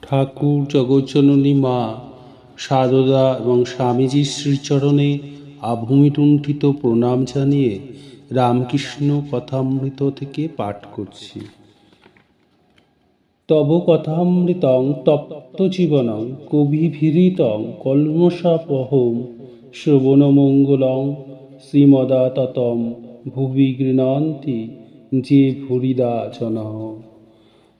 ঠাকুর জগজ্জননী মা সারদা এবং স্বামীজির শ্রীচরণে আভূমিলুণ্ঠিত প্রণাম জানিয়ে রামকৃষ্ণ কথামৃত থেকে পাঠ করছি। তব কথামৃতং তপ্ত জীবনং কবিভিরিতং কল্মষাপহং শ্রবণমঙ্গলং শ্রীমদাততম ভুবি গৃণন্তি যে ভুরিদা জনঃ।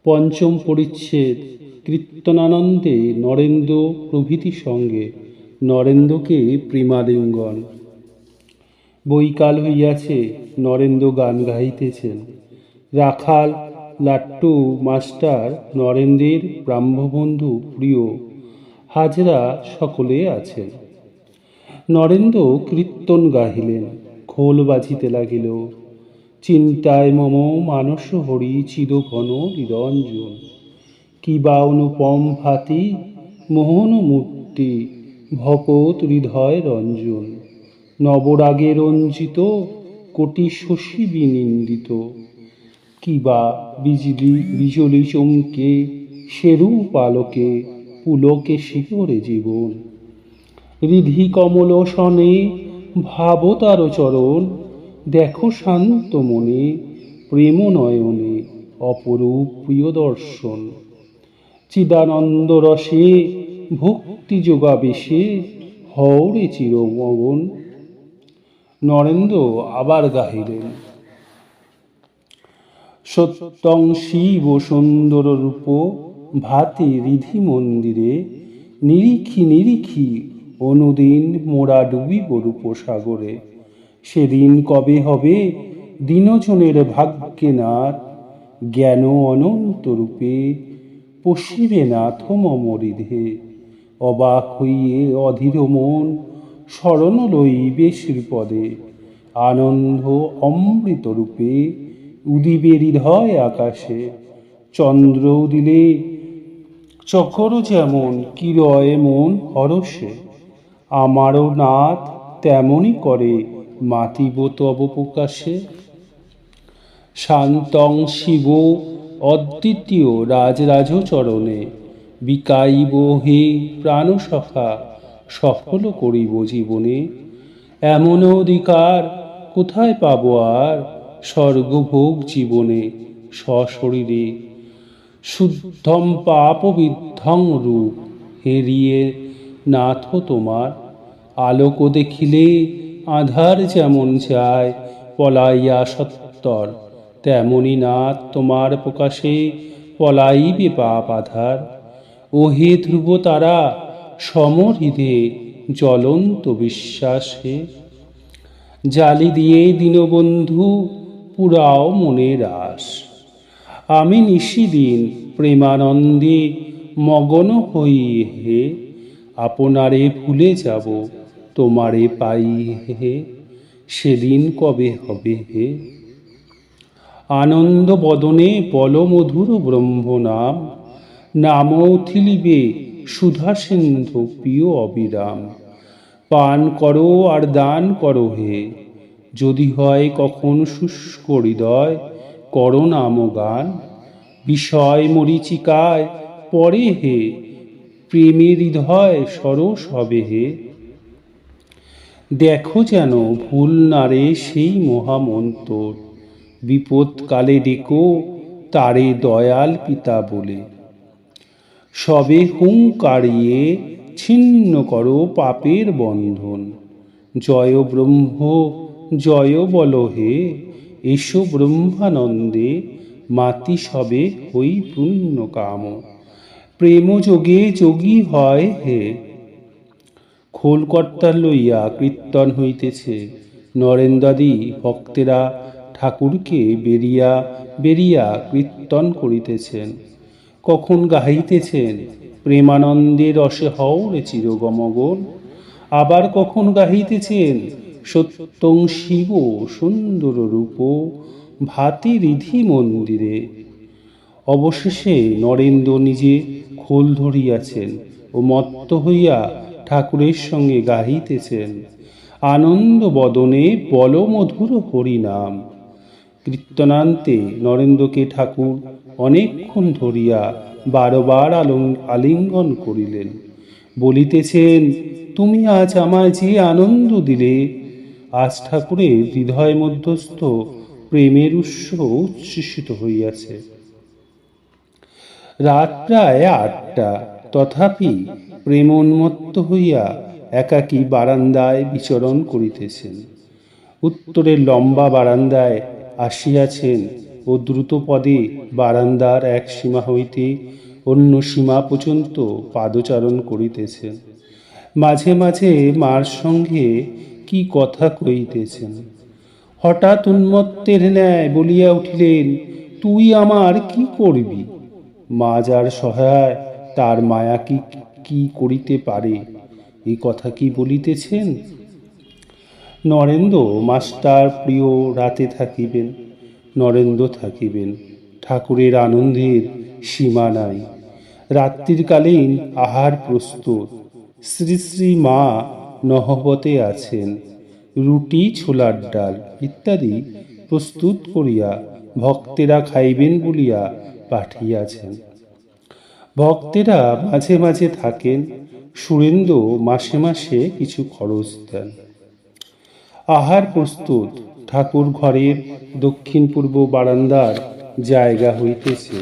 পঞ্চম পরিচ্ছেদ। কীর্তনানন্দে নরেন্দ্র প্রভৃতি সঙ্গে নরেন্দ্রকে প্রেমালিঙ্গন। বৈকাল হইয়াছে, নরেন্দ্র গান গাহিতেছেন। রাখাল লাট্টু মাস্টার নরেন্দ্রের ব্রাহ্মবন্ধু প্রিয় হাজরা সকলে আছেন। নরেন্দ্র কীর্তন গাহিলেন, খোল বাজিতে লাগিল। চিন্তায় মম মানস হরি চিরঘন নিরঞ্জন, কিবা অনুপম ভাতি মোহন মূর্তি ভকত হৃদয় রঞ্জন। নবরাগে রঞ্জিত কোটি শশী বিনিন্দিত, কিবা বিজলি চমকে সেরূপ আলোকে পুলকে শিহরে জীবন। হৃদি কমল সনে ভাবতার চরণ, দেখো শান্ত মনে প্রেম নয়নে অপরূপ প্রিয় দর্শন। চিদানন্দ রসে ভক্তি যোগাবেশে হওরে চিরমগন। নরেন্দ্র আবার গাহিলেন, সত্যং শিব সুন্দর রূপ ভাতি রিধি মন্দিরে, নিরিখি নিরিখি অনুদিন মোরা ডুবিব রূপ সাগরে। সেদিন কবে হবে দিনজনের ভাগ্যে নাথ, জ্ঞান অনন্ত রূপে পশিবে নাথ মম হৃদে। অবাক হইয়ে অধীর মন শরণ লইবে শ্রীপদে, আনন্দ অমৃত রূপে উদিবে হৃদয় আকাশে। চন্দ্র উদিলে চকর যেমন কিরয় মন হরষে, আমারও নাথ তেমনি করে মাতিব তব প্রকাশে। শান্তং শিব অদ্বিতীয় রাজরাজ চরণে, বিকাইব হে প্রাণসখা সফল করিব জীবনে। এমন অধিকার কোথায় পাব আর, স্বর্গভোগ জীবনে সশরীরে। শুদ্ধম পাপ বিদ্ধং রূপ হেরিয়ে নাথ তোমার, আলোক দেখিলে আধার যেমন যায় পলাইয়া সত্তর, তেমনি নাথ তোমার প্রকাশে পলাইবে পাপ আধার। ও হে ধ্রুব তারা সমহৃদে জ্বলন্ত বিশ্বাসে, জালি দিয়ে দীনবন্ধু পুরাও মনের আশ। আমি নিশিদিন প্রেমানন্দে মগন হই হে, আপনারে ভুলে যাব তোমারে পাই হে, সেদিন কবে হবে হে। আনন্দ বদনে বল মধুর ব্রহ্ম নাম, নাম উথিলিবে সুধা সিন্ধু প্রিয় অবিরাম। পান করো আর দান করো হে, যদি হয় কখন শুষ্ক হৃদয় করো নাম গান। বিষয় মরীচিকায় পড়ে হে, প্রেমের হৃদয় সরস হবে হে। দেখো যেন ভুল না রে সেই মহামন্ত্র, বিপদকালে ডেকো তারে দয়াল পিতা বলে। সবে হুঙ্কারিয়ে ছিন্ন করো পাপের বন্ধন, জয় ব্রহ্ম জয় বল হে, এসো ব্রহ্মানন্দে মাতি সবে হই পূর্ণ কাম। প্রেম যোগে যোগী হয় হে। খোলকর্তা লইয়া কীর্তন হইতেছে। নরেন্দ্রাদি ভক্তেরা ঠাকুরকে বেরিয়া বেরিয়া কীর্তন করিতেছেন। কখন গাহিতেছেন, প্রেমানন্দে রসে হওরে চিরগমগন। আবার কখন গাহিতেছেন, সত্যং শিব সুন্দর রূপ ভাতি রিধি মন্দিরে। অবশেষে নরেন্দ্র নিজে খোল ধরিয়াছেন ও মত্ত হইয়া ঠাকুরের সঙ্গে গাহিতেছেন। আনন্দ বদনে বল মধুর হরিনাম। কীর্তনান্তে নরেন্দ্রকে ঠাকুর অনেকক্ষণ ধরিয়া বারবার আলিঙ্গন করিলেন, বলিতেছেন, তুমি আজ আমায় যে আনন্দ দিলে। আজ ঠাকুরের হৃদয় মধ্যস্থ প্রেমের উৎস উচ্ছ্বসিত হইয়াছে। রাত প্রায় 8টা, তথাপি প্রেমোন্মত্ত হইয়া একাকী বারান্দায় বিচরণ করিতেছেন। উত্তরের লম্বা বারান্দায় আসিয়াছেন ও দ্রুতপদে বারান্দার এক সীমা হইতে অন্য সীমা পর্যন্ত পাদচারণ করিতেছেন। মাঝে মাঝে মার সঙ্গে কি কথা কইতেছেন। হঠাৎ উন্মত্তের ন্যায় বলিয়া উঠিলেন, তুই আমার কি করবি? মা যার সহায় তার মায়া কি কি করিতে পারে, এই কথা কি বলিতেছেন? নরেন্দ্র মাস্টার প্রিয় রাতে থাকিবেন, নরেন্দ্র থাকিবেন। ঠাকুরের আনন্দের সীমা নাই। রাত্রিকালীন আহার প্রস্তুত। শ্রী শ্রী মা নহবতে আছেন। রুটি, ছোলার ডাল ইত্যাদি প্রস্তুত করিয়া ভক্তেরা খাইবেন বলিয়া পাঠিয়াছেন। ভক্তেরা মাঝে মাঝে থাকেন। সুরেন্দ্র মাসে মাসে কিছু খরচ দেন। আহার প্রস্তুত। ঠাকুর ঘরের দক্ষিণ পূর্ব বারান্দার জায়গা হইতেছে।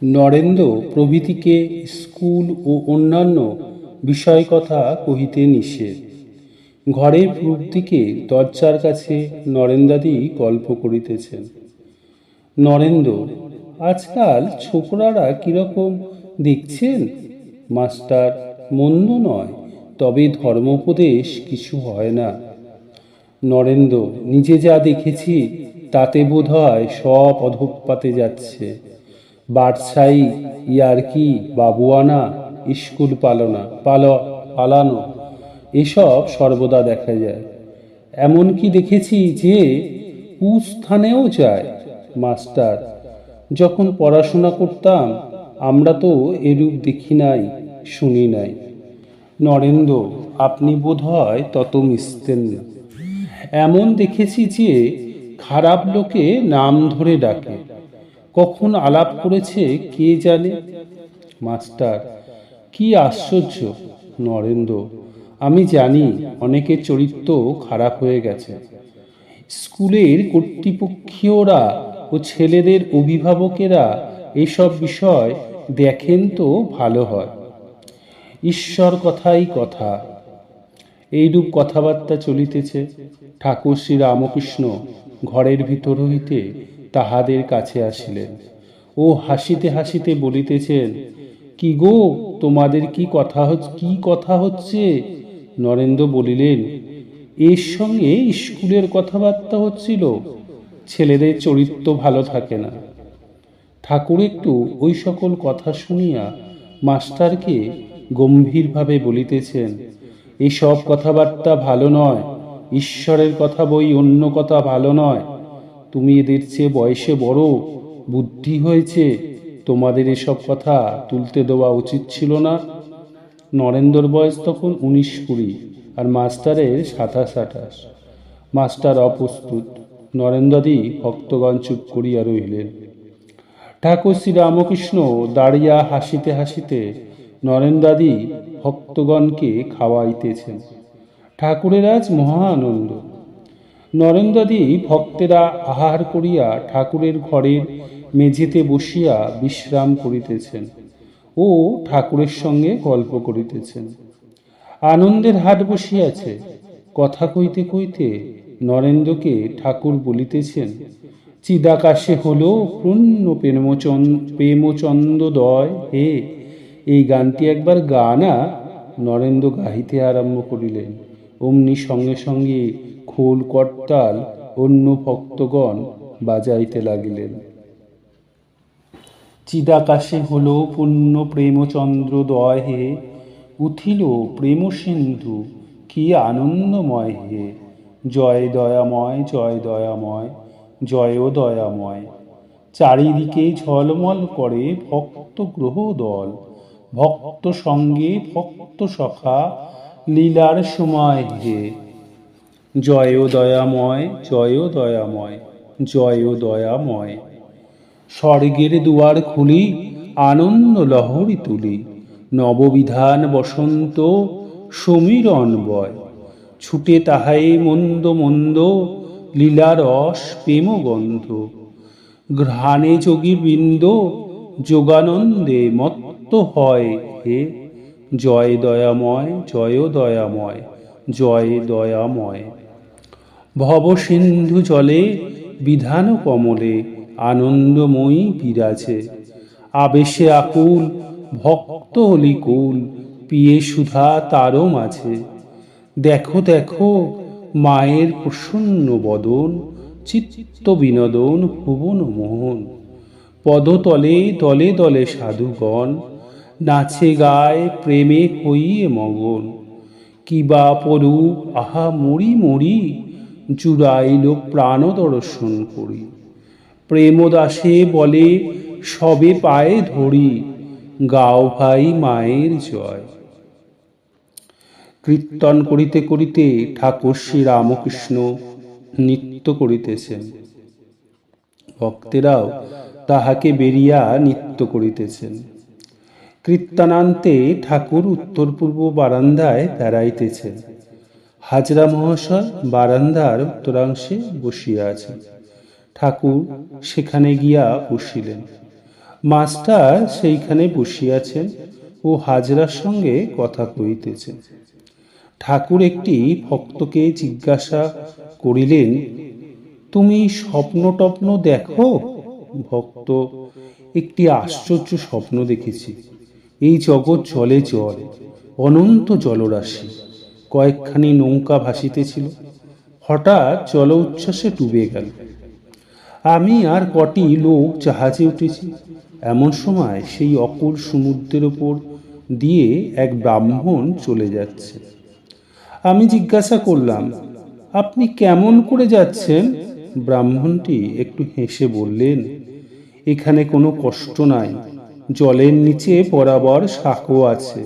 নরেন্দ্র প্রভৃতিকে স্কুল ও অন্যান্য বিষয় কথা কহিতে নিষেধ। ঘরের পূর্ব দিকে দরজার কাছে নরেন্দ্রাদি গল্প করিতেছেন। নরেন্দ্র, আজকাল ছোকরারা কিরকম দেখছেন? মাস্টার, মন্দ নয়, তবে ধর্মোপদেশ কিছু হয় না। নরেন্দ্র, নিজে যা দেখেছি তাতে বোধ হয় সব অধঃপাতে যাচ্ছে। বাদশাহী, ইয়ার্কি, বাবুয়ানা, স্কুল পালানো এসব সর্বদা দেখা যায়। এমনকি দেখেছি যে কুস্থানেও যায়। মাস্টার, যখন পড়াশোনা করতাম আমরা তো এরূপ দেখি নাই, শুনি নাই। নরেন্দ্র, আপনি বোধ হয় তত মিশতেন না। এমন দেখেছি যে খারাপ লোকে নাম ধরে ডাকে। কখন আলাপ করেছে কে জানে। মাস্টার, কি আশ্চর্য। নরেন্দ্র, আমি জানি অনেকের চরিত্র খারাপ হয়ে গেছে। স্কুলের কর্তৃপক্ষীয়রা ও ছেলেদের অভিভাবকেরা এসব বিষয় দেখেন তো ভালো হয়। ঈশ্বর কথাই কথা। এইরূপ কথাবার্তা চলিতেছে। ঠাকুর শ্রী রামকৃষ্ণ ঘরের ভিতর হইতে তাহাদের কাছে আসিলেন ও হাসিতে হাসিতে বলিতেছেন, কি গো, তোমাদের কি কথা হচ্ছে? নরেন্দ্র বলিলেন, এর সঙ্গে স্কুলের কথাবার্তা হচ্ছিল। ছেলেদের চরিত্র ভালো থাকে না। ঠাকুর একটু ওই সকল কথা শুনিয়া মাস্টারকে গম্ভীরভাবে বলিতেছেন, এসব কথাবার্তা ভালো নয়। ঈশ্বরের কথা বই, অন্য কথা ভালো নয়। তুমি এদের চেয়ে বয়সে বড়, বুদ্ধি হয়েছে, তোমাদের এসব কথা তুলতে দেওয়া উচিত ছিল না। নরেন্দ্রর বয়স তখন 19-20 আর মাস্টারের 27-28। মাস্টার অপ্রস্তুত। নরেন্দ্রাদি ভক্তগণ চুপ করিয়া রহিলেন। ঠাকুর শ্রী রামকৃষ্ণ দাঁড়িয়া হাসিতে হাসিতে নরেন্দ্রাদি ভক্তগণকে খাওয়াইতেছেন। ঠাকুরের আজ মহা আনন্দ। নরেন্দ্রাদি ভক্তেরা আহার করিয়া ঠাকুরের ঘরের মেঝেতে বসিয়া বিশ্রাম করিতেছেন ও ঠাকুরের সঙ্গে গল্প করিতেছেন। আনন্দের হাট বসিয়াছে। কথা কইতে কইতে নরেন্দ্রকে ঠাকুর বলিতেছেন, চিদাকাশে হলো পূর্ণ প্রেমচন্দ্রদয় হে, এই গানটি একবার গা না। নরেন্দ্র গাহিতে আরম্ভ করিলেন। অমনি সঙ্গে সঙ্গে খোল করতাল অন্য ভক্তগণ বাজাইতে লাগিলেন। চিদাকাশে হলো পূর্ণ প্রেমচন্দ্রদয় হে, উঠিল প্রেম সিন্ধু কি আনন্দময় হে। জয় দয়াময়, জয় দয়াময়, জয় দয়াময়। চারিদিকে ঝলমল করে ভক্ত গ্রহ দল, ভক্ত সঙ্গে ভক্ত সখা লীলার সময় হে। জয় দয়াময়, জয় দয়াময়, জয় দয়াময়। স্বর্গের দুয়ার খুলি, আনন্দ লহরী তুলি, নববিধান বসন্ত সমীরণ বয়, ছুটে তাহাই মন্দ মন্দ লীলারস প্রেম গন্ধ, ঘ্রাণে যোগী বৃন্দ যোগানন্দে মত্ত হয় হে। জয় দয়াময়, জয় দয়াময়, জয় দয়াময়। ভব সিন্ধু জলে বিধান কমলে আনন্দময়ী বিরাজে, আবেশে আকুল ভক্ত অলিকুল পিয়ে সুধা তারও মাঝে। দেখো দেখো মায়ের প্রসন্ন বদন, চিত্ত বিনোদন ভুবন মোহন, পদতলে দলে দলে সাধুগণ নাচে গায় প্রেমে হইয়ে মগন। কিবা পরূপ আহা মরি মরি, জুড়াইল প্রাণ দর্শন করি, প্রেমদাসে বলে সবে পায়ে ধরি, গাও ভাই মায়ের জয়। কীর্তন করিতে করিতে ঠাকুর শ্রী রামকৃষ্ণ নৃত্য করিতেছেন, ভক্তেরাও তাহাকে বেরিয়া নৃত্য করিতেছেন। কীর্তনান্তে ঠাকুর উত্তর পূর্ব বারান্দায় বেড়াইতেছেন। হাজরা মহাশয় বারান্দার উত্তরাংশে বসিয়া আছেন। ঠাকুর সেখানে গিয়া বসিলেন। মাস্টার সেইখানে বসিয়াছেন ও হাজরার সঙ্গে কথা কহিতেছেন। ঠাকুর একটি ভক্তকে জিজ্ঞাসা করিলেন, তুমি স্বপ্ন টপ্ন দেখো? ভক্ত, একটি আশ্চর্য স্বপ্ন দেখেছি। এই জগৎ জলে জল, অনন্ত জলরাশি, কয়েকখানি নৌকা ভাসিতেছিল, হঠাৎ জল উচ্ছ্বাসে ডুবে গেল। আমি আর কটি লোক জাহাজে উঠেছি। এমন সময় সেই অকুল সমুদ্রের ওপর দিয়ে এক ব্রাহ্মণ চলে যাচ্ছে। আমি জিজ্ঞাসা করলাম, আপনি কেমন করে যাচ্ছেন? ব্রাহ্মণটি একটু হেসে বললেন, এখানে কোনো কষ্ট নাই, জলের নিচে বরাবর সাঁকো আছে।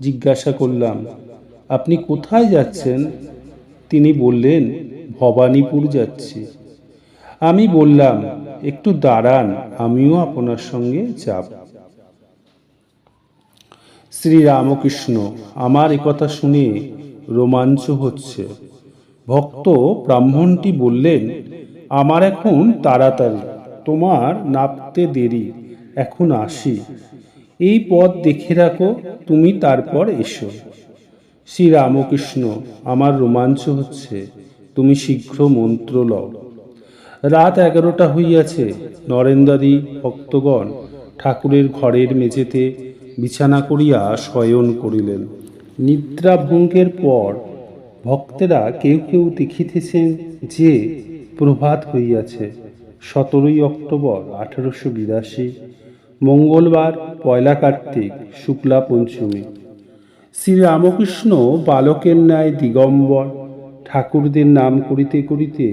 জিজ্ঞাসা করলাম, আপনি কোথায় যাচ্ছেন? তিনি বললেন, ভবানীপুর যাচ্ছি। আমি বললাম, একটু দাঁড়ান, আমিও আপনার সঙ্গে যাব। শ্রী রামকৃষ্ণ, আমার একথা শুনে রোমাঞ্চ হচ্ছে। ভক্ত ব্রাহ্মণটি বললেন, আমার এখন তাড়াতাড়ি, তোমার নাপতে দেরি, এখন আসি। এই পথ দেখে রাখো, তুমি তারপর এসো। শ্রী রামকৃষ্ণ, আমার রোমাঞ্চ হচ্ছে, তুমি শীঘ্র মন্ত্র লও। রাত 11টা হইয়াছে। নরেন্দ্রাদি ভক্তগণ ঠাকুরের ঘরের মেঝেতে বিছানা করিয়া শয়ন করিলেন। নিদ্রাভঙ্গের পর ভক্তেরা কেউ কেউ দেখিতেছেন যে প্রভাত হইয়াছে। 17ই অক্টোবর 1882, মঙ্গলবার, পয়লা কার্তিক, শুক্লা পঞ্চমী। শ্রী রামকৃষ্ণ বালকের ন্যায় দিগম্বর ঠাকুরদের নাম করিতে করিতে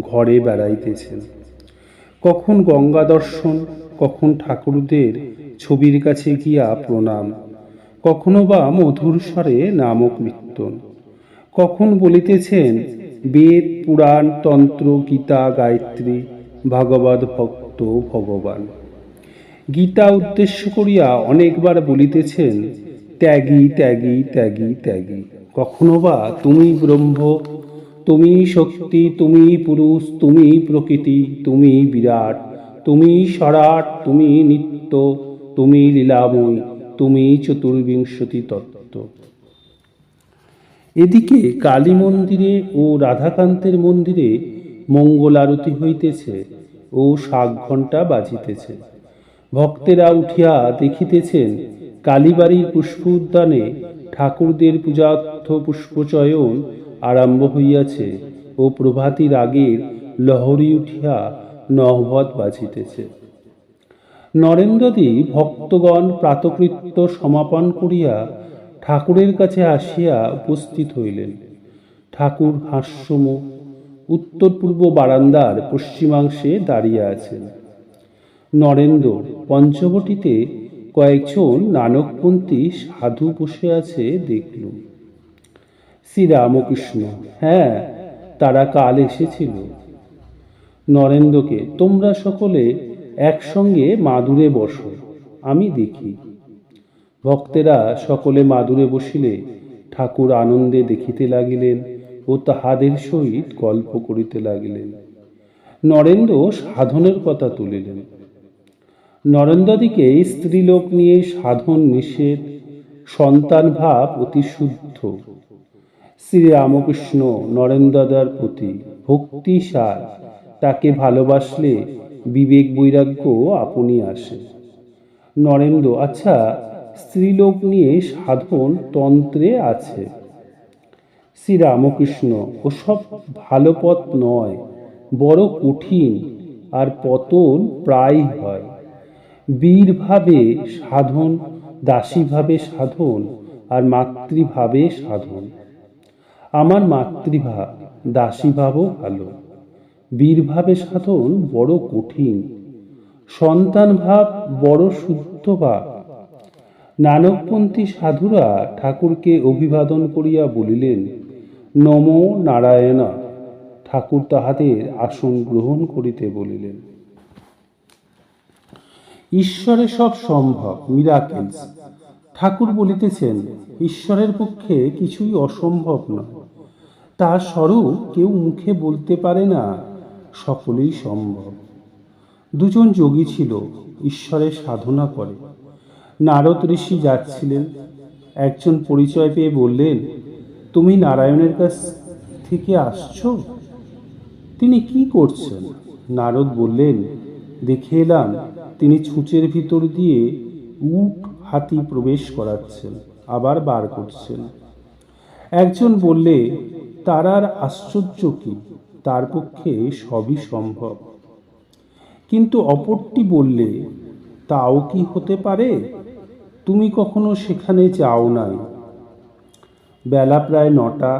ঘরে বেড়াইতেছেন। কখন গঙ্গা দর্শন, কখন ঠাকুরদের ছবির কাছে গিয়া প্রণাম, কখনো বা মধুর স্বরে নাম কীর্তন, কখন বলিতেছেন বেদ পুরাণ তন্ত্র গীতা গায়ত্রী, ভাগবত ভক্ত ভগবান। গীতা উদ্দেশ্য করিয়া অনেকবার বলিতেছেন ত্যাগী ত্যাগী ত্যাগী ত্যাগী। কখনো বা তুমি ব্রহ্ম, তুমি শক্তি, তুমি পুরুষ, তুমি প্রকৃতি, তুমি বিরাট, তুমি সরাট, তুমি নিত্য, তুমি লীলাময়, তুমি চতুর্বিংশতি তত্ত্ব। এদিকে কালী মন্দিরে ও রাধাকান্তের মন্দিরে মঙ্গল আরতি হইতেছে ও শাঁখ ঘণ্টা বাজিতেছে। ভক্তেরা উঠিয়া দেখিতেছেন কালীবাড়ির পুষ্প উদ্যানে ঠাকুরদের পূজার্থ পুষ্পচয়ন আরম্ভ হইয়াছে ও প্রভাতী রাগের লহরী উঠিয়া নহবত বাজিতেছে। নরেন্দ্রাদি ভক্তগণ প্রাতকৃত্য সমাপন করিয়া ঠাকুরের কাছে আসিয়া উপস্থিত হইলেন। ঠাকুর হাস্যমুখ উত্তর পূর্ব বারান্দার পশ্চিমাংশে দাঁড়িয়ে আছেন। নরেন্দ্র পঞ্চবটিতে কয়েকজন নানকপন্থী সাধু বসে আছে দেখলুম। শ্রী রামকৃষ্ণ, হ্যাঁ, তারা কাল এসেছিল। নরেন্দ্রকে, তোমরা সকলে একসঙ্গে মাদুরে বসো, আমি দেখি। ভক্তেরা সকলে মাদুরে বসিলে ঠাকুর আনন্দে দেখিতে লাগিলেন ও তাহাদের সহিত গল্প করিতে লাগিলেন। নরেন্দ্র সাধনের কথা তুলিলেন। নরেন্দ্রদিকে স্ত্রীলোক নিয়ে সাধন নিষেধ, সন্তান ভাব অতি শুদ্ধ। শ্রীরামকৃষ্ণ নরেন্দ্রদার প্রতি ভক্তি সার, তাকে ভালোবাসলে বিবেক বৈরাগ্য আপনি আসে। নরেন্দ্র: আচ্ছা, স্ত্রীলোক নিয়ে সাধন তন্ত্রে আছে। শ্রীরামকৃষ্ণ: ওসব ভালো পথ নয়, বড় কঠিন, আর পতন প্রায় হয়। বীরভাবে সাধন, দাসীভাবে সাধন, আর মাতৃভাবে সাধন। আমার মাতৃভাব, দাসীভাবও ভালো। বীরভাবে সাধন বড় কঠিন, সন্তান ভাব বড় শুদ্ধ ভাব। নানকপন্থী সাধুরা ঠাকুরকে অভিবাদন করিয়া বলিলেন, নমো নারায়ণা। ঠাকুর তাহাদের আসন গ্রহণ করিতে বলিলেন। ঈশ্বরে সব সম্ভব, মিরাকেলস। ঠাকুর বলিতেছেন, ঈশ্বরের পক্ষে কিছুই অসম্ভব নয়। তার স্বরূপ কেউ মুখে বলতে পারে না, সকলেই সম্ভব। দুজন যোগী ছিল, ঈশ্বরের সাধনা করে। নারদ ঋষি যাচ্ছিলেন। একজন পরিচয় পেয়ে বললেন, তুমি নারায়ণের কাছ থেকে আসছো? তিনি কি করছেন? নারদ বললেন, দেখে এলাম তিনি ছুঁচের ভিতর দিয়ে উট হাতি প্রবেশ করাচ্ছেন, আবার বার করছেন। একজন বললে, তার আর আশ্চর্য কি, তার পক্ষে সবই সম্ভব। কিন্তু অপরটি বললে, তাও কি হতে পারে? তুমি কখনো সেখানে যাও নাই। বেলা প্রায় 9টা।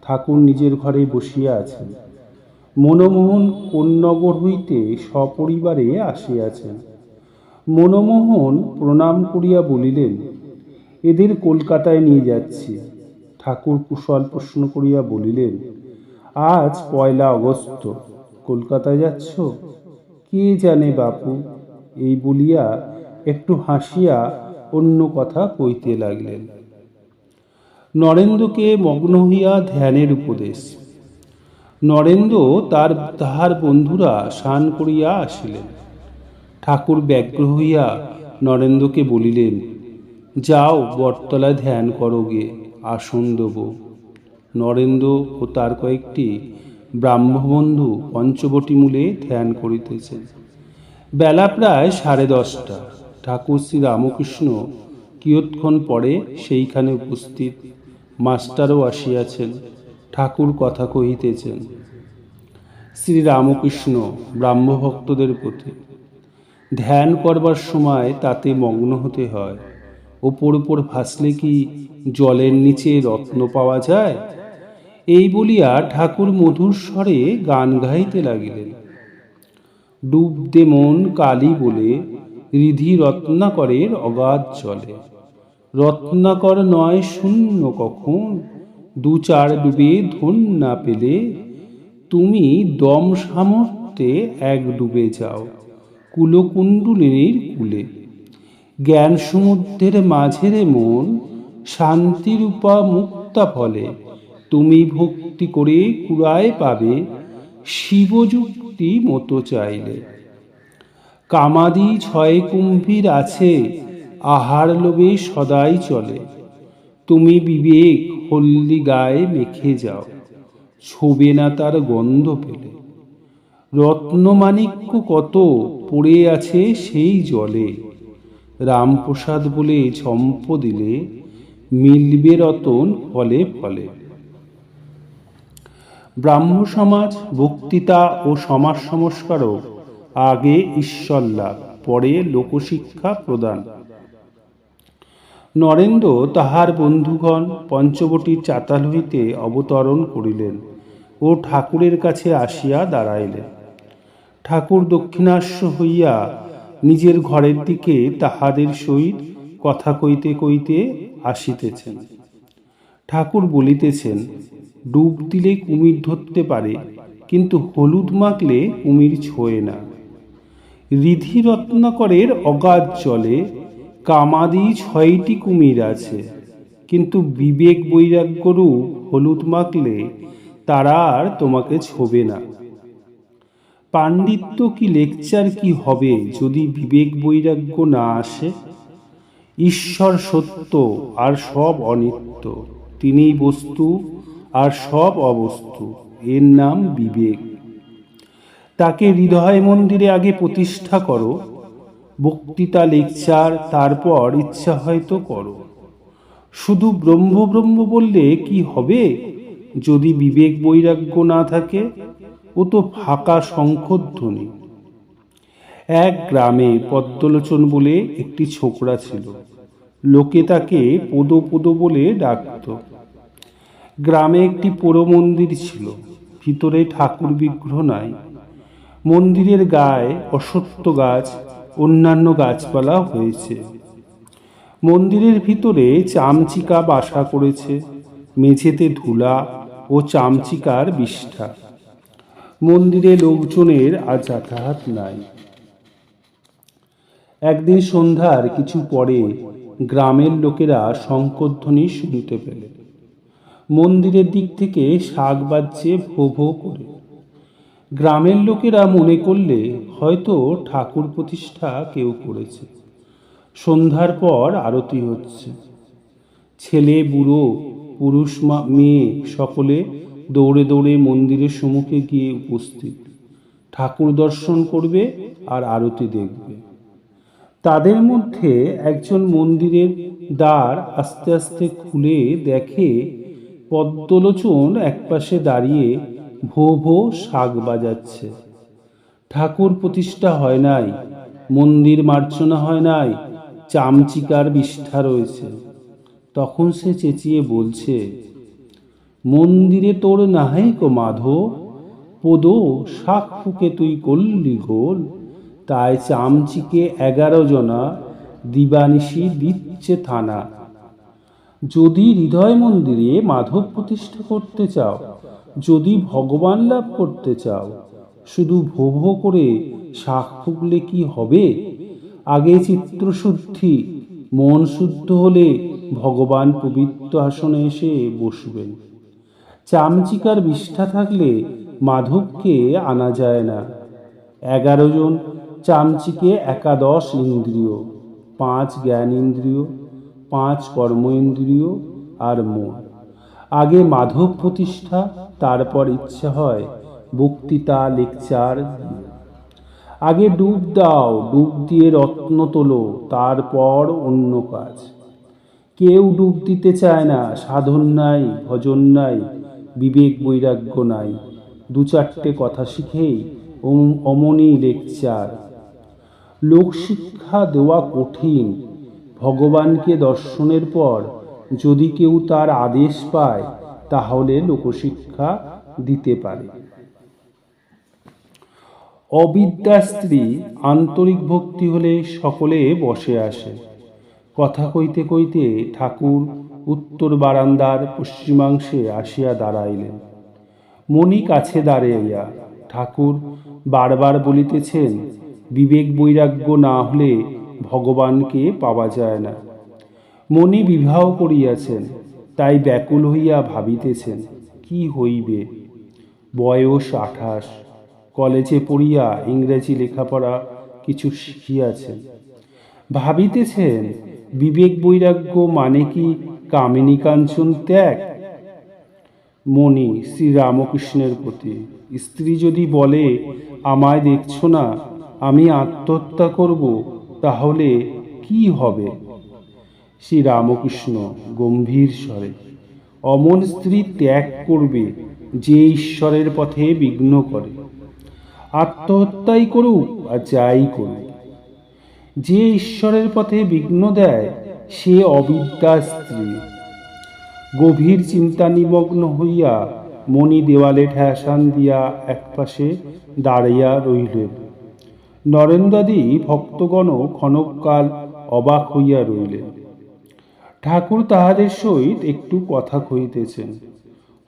ঠাকুর নিজের ঘরে বসিয়া আছেন। মনমোহন কোন্নগর হইতে সপরিবারে আসিয়াছেন। মনমোহন প্রণাম করিয়া বলিলেন, এদের কলকাতায় নিয়ে যাচ্ছি। ঠাকুর কুশল প্রশ্ন করিয়া বলিলেন, আজ 1 আগস্ট, কলকাতায় যাচ্ছ? কে জানে বাপু, এই বলিয়া একটু হাসিয়া অন্য কথা কইতে লাগলেন। নরেন্দ্রকে মগ্ন হইয়া ধ্যানের উপদেশ। নরেন্দ্র তাহার বন্ধুরা স্নান করিয়া আসিলেন। ঠাকুর ব্যগ্র হইয়া নরেন্দ্রকে বলিলেন, যাও বটতলায় ধ্যান করো গে, আসন দেব। নরেন্দ্র ও তার কয়েকটি ব্রাহ্মবন্ধু পঞ্চবটী মূলে ধ্যান করিতেছেন। বেলা প্রায় 10:30। ঠাকুর শ্রী রামকৃষ্ণ কিয়ৎক্ষণ পরে সেইখানে উপস্থিত। মাস্টারও আসিয়াছেন। ঠাকুর কথা কহিতেছেন। শ্রীরামকৃষ্ণ ব্রাহ্মভক্তদের প্রতি, ধ্যান করবার সময় তাতে মগ্ন হতে হয়। ওপর ওপর ভাসলে কি জলের নিচে রত্ন পাওয়া যায়? এই বলিয়া ঠাকুর মধুর স্বরে গান গাইতে লাগিলেন। ডুব দে মন কালী বলে, রিধি রত্নাকরের অগাধ জলে। রত্নাকর নয় শূন্য কখন, 2-4 ডুবে ধন না পেলে। তুমি দম সামর্থ্যে 1 ডুবে যাও, কুলকুণ্ডলিনীর কূলে। জ্ঞান সমুদ্রের মাঝেরে মন, শান্তিরূপা মুক্তা ফলে। তুমি ভক্তি করে কুড়ায় পাবে, শিবযুক্তি মতো চাইলে। কামাদি 6 কুম্ভীর আছে, আহার লোভে সদাই চলে। তুমি বিবেক হলদি গায়ে মেখে যাও, ছোবে না তার গন্ধ পেলে। রত্নমাণিক্য কত পড়ে আছে সেই জলে, রামপ্রসাদ বলে ঝম্প দিলে, মিলবে রতন ফলে ফলে। ব্রাহ্ম সমাজ বক্তৃতা ও সমাজ সংস্কারক, আগে ঈশ্বর লাভ, পরে লোকশিক্ষা প্রদান। নরেন্দ্র তাহার বন্ধুগণ পঞ্চবটীর চাতাল হইতে অবতরণ করিলেন ও ঠাকুরের কাছে আসিয়া দাঁড়াইলেন। ঠাকুর দক্ষিণাস্য হইয়া নিজের ঘরের দিকে তাহাদের সহিত কথা কইতে কইতে আসিতেছেন। ঠাকুর বলিতেছেন, ডুব দিলে কুমির ধরতে পারে, কিন্তু হলুদ মাখলে কুমির ছোঁয় না। রিধি রত্নাকরের অগাধ জলে কামাদি 6টি কুমির আছে, কিন্তু বিবেক বৈরাগ্যরূপ হলুদ মাখলে তারা আর তোমাকে ছোবে না। পাণ্ডিত্য কি লেকচার কি হবে যদি বিবেক বৈরাগ্য না আসে? ঈশ্বর সত্য আর সব অনিত্য, তিনিই বস্তু আর সব অবস্তু, এর নাম বিবেক। তাকে হৃদয় মন্দিরে আগে প্রতিষ্ঠা করো, বক্তৃতা লেকচার তারপর ইচ্ছা হয়তো করো। শুধু ব্রহ্ম ব্রহ্ম বললে কি হবে যদি বিবেক বৈরাগ্য না থাকে? ও তো ফাঁকা শঙ্খধ্বনি। এক গ্রামে পদ্মলোচন বলে একটি ছোকরা ছিল। লোকে তাকে পদ পদ বলে ডাকত। গ্রামে একটি পোড়ো মন্দির ছিল, ভিতরে ঠাকুর বিগ্রহ নাই। মন্দিরের গায়ে অশ্বত্থ গাছ, অন্যান্য গাছপালা হয়েছে। মন্দিরের ভিতরে চামচিকা বাসা করেছে, মেঝেতে ধুলা ও চামচিকার বিষ্ঠা। মন্দিরে লোকজনের আর যাতায়াত নাই। একদিন সন্ধ্যার কিছু পরে গ্রামের লোকেরা শঙ্খধ্বনি শুনতে পেল। মন্দিরের দিক থেকে শাঁখ বাজছে ভো ভো করে। গ্রামের লোকেরা মনে করলে হয়তো ঠাকুর প্রতিষ্ঠা কেউ করেছে। সন্ধ্যার পর আরতি হচ্ছে। ছেলে বুড়ো, পুরুষ মেয়ে সকলে দৌড়ে দৌড়ে মন্দিরের সম্মুখে গিয়ে উপস্থিত। ঠাকুর দর্শন করবে আর আরতি দেখবে। তাদের মধ্যে একজন মন্দিরের দ্বার আস্তে আস্তে খুলে দেখে পদ্মলোচন একপাশে দাঁড়িয়ে ভো ভো শাঁখ বাজাচ্ছে। ঠাকুর প্রতিষ্ঠা হয় নাই, মন্দির মার্জনা হয় নাই, চামচিকার বিষ্ঠা রয়েছে। তখন সে চেঁচিয়ে বলছে, মন্দিরে তোর নাহাই কো মাধো, পদ শাঁখ ফুকে তুই করলি গোল। তাই চামচিকে 11 জনা দিবানিশি দিচ্ছে থানা। যদি হৃদয় মন্দিরে মাধব প্রতিষ্ঠা করতে চাও, যদি ভগবান লাভ করতে চাও, শুধু ভো ভো করে শাঁখ ফুকলে কি হবে? আগে চিত্তশুদ্ধি, মন শুদ্ধ হলে ভগবান পবিত্র আসনে এসে বসবেন। চামচিকার বিষ্ঠা থাকলে মাধবকে আনা যায় না। 11 জন চামচিকে 11 ইন্দ্রিয়, 5 জ্ঞান ইন্দ্রিয়, 5 কর্ম ইন্দ্রিয় আর মন। আগে মাধব প্রতিষ্ঠা, তারপর ইচ্ছা হয় বক্তৃতা লেকচার। আগে ডুব দাও, ডুব দিয়ে রত্ন তোলো, তারপর অন্য কাজ। কেউ ডুব দিতে চায় না, সাধন নাই, ভজন নাই, বিবেক বৈরাগ্য নাই। 2-4টে কথা শিখেই অমনি লেকচার। লোকশিক্ষা দেওয়া কঠিন। ভগবানকে দর্শনের পর যদি কেউ তার আদেশ পায় তাহলে লোকশিক্ষা দিতে পারে। অবিদ্যা স্ত্রী আন্তরিক ভক্তি হলে সকলে বসে আসে। কথা কইতে কইতে ঠাকুর উত্তর বারান্দার পশ্চিমাংশে আসিয়া দাঁড়াইলেন। মণি কাছে দাঁড়াইয়া ঠাকুর বারবার বলিতেছেন, বিবেক বৈরাগ্য না হলে ভগবানকে পাওয়া যায় না। মণি বিবাহ করিয়াছেন, তাই ব্যাকুল হইয়া ভাবিতেছেন কি হইবে। বয়স 28, কলেজে পড়িয়া ইংরেজি লেখাপড়া কিছু শিখিয়াছেন। ভাবিতেছেন বিবেক বৈরাগ্য মানে কি কামিনী কাঞ্চন ত্যাগ? মণি শ্রীরামকৃষ্ণের প্রতি, স্ত্রী যদি বলে আমায় দেখছো না, আমি আত্মহত্যা করব, তাহলে কি হবে? শ্রীরামকৃষ্ণ গম্ভীর স্বরে, অমন স্ত্রী ত্যাগ করবে যে ঈশ্বরের পথে বিঘ্ন করে। আত্মহত্যাই করুক আর যাই করুক, যে ঈশ্বরের পথে বিঘ্ন দেয় সে অবিদ্যা স্ত্রী। গভীর চিন্তা নিমগ্ন হইয়া মণি দেওয়ালে ঠেসান দিয়া একপাশে দাঁড়াইয়া রইলেন। নরেন্দ্রাদি ভক্তগণ ক্ষণকাল অবাক হইয়া রইলেন। ঠাকুর তাহাদের সহিত একটু কথা কহিতেছেন।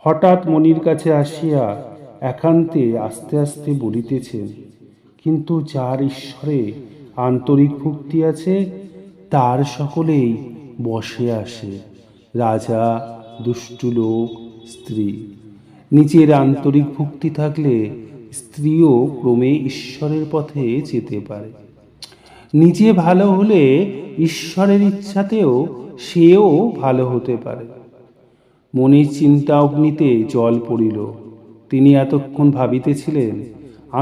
হঠাৎ মণির কাছে আসিয়া একান্তে আস্তে আস্তে বলিতেছেন, কিন্তু যার ঈশ্বরে আন্তরিক ভক্তি আছে তার সকলেই বশে আসে, রাজা, দুষ্টু লোক, স্ত্রী। নিজের আন্তরিক ভক্তি থাকলে স্ত্রীও ক্রমে ঈশ্বরের পথে যেতে পারে। নিজে ভালো হলে ঈশ্বরের ইচ্ছাতেও সেও ভালো হতে পারে। মনের চিন্তা অগ্নিতে জল পড়িল। তিনি এতক্ষণ ভাবিতেছিলেন,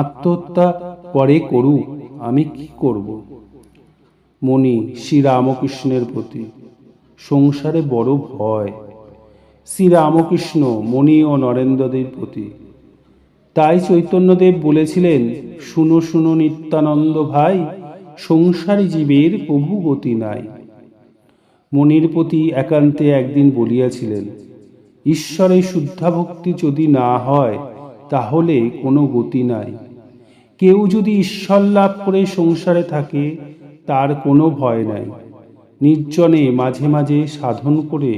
আত্মহত্যা পরে করুক, আমি কি করব। মনি শ্রীরামকৃষ্ণের প্রতি সংসারে বড় ভয়। শ্রীরামকৃষ্ণ মণি ও নরেন্দ্রদের প্রতি। তাই চৈতন্যদেব বলেছিলেন, শুনো শুনো নিত্যানন্দ ভাই, সংসারী জীবের প্রভু গতি নাই। মনির প্রতি একান্তে একদিন বলিয়াছিলেন, ঈশ্বরে শুদ্ধা ভক্তি যদি না হয় তাহলে কোনো গতি নাই। কেউ যদি ঈশ্বর লাভ করে সংসারে থাকে তার কোনো ভয় নাই। নির্জনে মাঝে মাঝে সাধন করে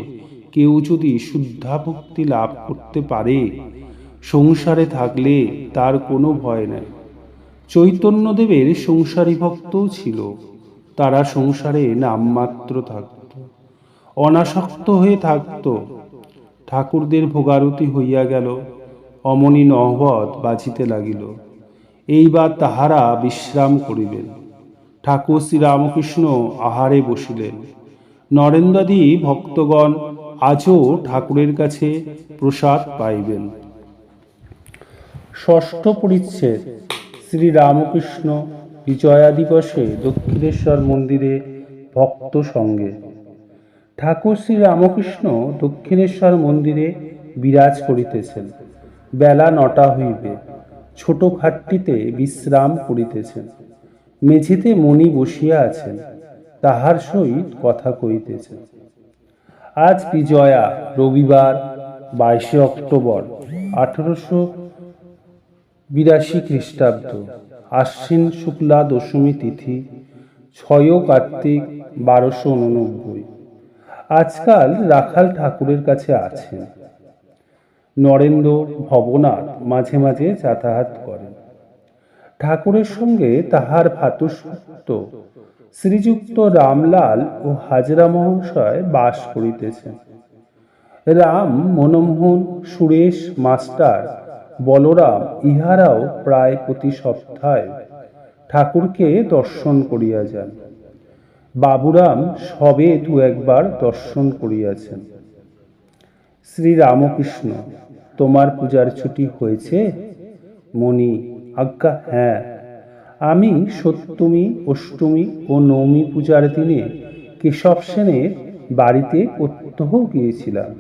কেউ যদি শুদ্ধা ভক্তি লাভ করতে পারে সংসারে থাকলে তার কোনো ভয় নাই। চৈতন্যদেবের সংসারী ভক্তও ছিল। তারা সংসারে নামমাত্র থাকত, অনাসক্ত হয়ে থাকত। ঠাকুরদের ভোগারতি হইয়া গেল, অমনি নহবত বাজিতে লাগিল। এইবার তাহারা বিশ্রাম করিলেন। ঠাকুর শ্রীরামকৃষ্ণ আহারে বসিলেন। নরেন্দ্রাদি ভক্তগণ আজও ঠাকুরের কাছে প্রসাদ পাইবেন। ষষ্ঠ পরিচ্ছেদ। শ্রীরামকৃষ্ণ বিজয়া দিবসে দক্ষিণেশ্বর মন্দিরে ভক্ত সঙ্গে। ঠাকুর শ্রীরামকৃষ্ণ দক্ষিণেশ্বর মন্দিরে বিরাজ করিতেছেন। বেলা 9টা হইবে। ছোট খাটটিতে বিশ্রাম করিতেছেন। মেঝেতে মণি বসিয়া আছেন, তাহার সহিত কথা কইতেছেন। আজ বিজয়া, রবিবার 22 অক্টোবর 1882 খ্রিস্টাব্দ, আশ্বিন শুক্লা দশমী তিথি, 6 কার্তিক 1289। আজকাল রাখাল ঠাকুরের কাছে আছেন। নরেন্দ্র, ভবনাথ মাঝে মাঝে যাতায়াত করেন। ঠাকুরের সঙ্গে তাহার ভ্রাতুষ্পুত্র শ্রীযুক্ত রামলাল ও হাজরা মহাশয় বাস করিতেছেন। রাম, মনমোহন, সুরেশ মাস্টার, বলরাম ইহারাও প্রায় প্রতি সপ্তাহে ঠাকুরকে দর্শন করিয়া যান। বাবুরাম সবে 2-1 দর্শন করিয়াছেন। শ্রীরামকৃষ্ণ, তোমার পূজার ছুটি হয়েছে? মণি, আজ্ঞা হ্যাঁ, আমি সপ্তমী, অষ্টমী ও নবমী পূজার দিনে কেশব সেনের বাড়িতে প্রত্যহ গিয়েছিলাম।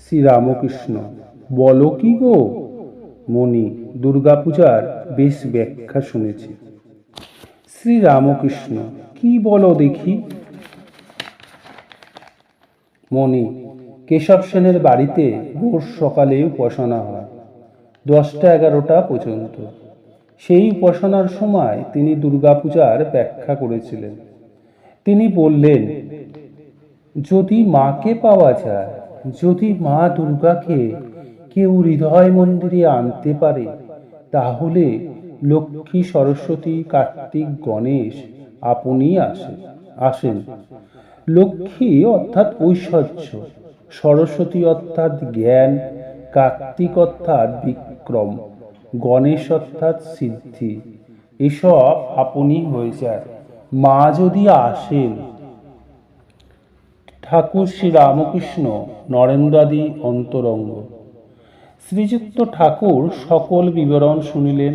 শ্রীরামকৃষ্ণ, বলো কি গো? মণি, দুর্গাপূজার বেশ ব্যাখ্যা শুনেছি। শ্রীরামকৃষ্ণ, কি বলো দেখি? মণি, কেশব সেনের বাড়িতে রোজ সকালে উপাসনা হয় 10টা-11টা পর্যন্ত। সেই উপাসনার সময় তিনি দুর্গাপূজার ব্যাখ্যা করেছিলেন। তিনি বললেন, যদি মাকে পাওয়া যায়, যদি মা দুর্গাকে কেউ হৃদয় মন্দিরে আনতে পারে, তাহলে লক্ষ্মী, সরস্বতী, কার্তিক, গণেশ আপনি আসেন। লক্ষ্মী অর্থাৎ ঐশ্বর্য, সরস্বতী অর্থাৎ জ্ঞান, কার্তিক অর্থাৎ বিক্রম, গণেশ অর্থাৎ সিদ্ধি, এসব আপনি হয়ে যায় মা যদি আসেন। ঠাকুর শ্রীরামকৃষ্ণ নরেন্দ্রাদি অন্তরঙ্গ। শ্রীযুক্ত ঠাকুর সকল বিবরণ শুনিলেন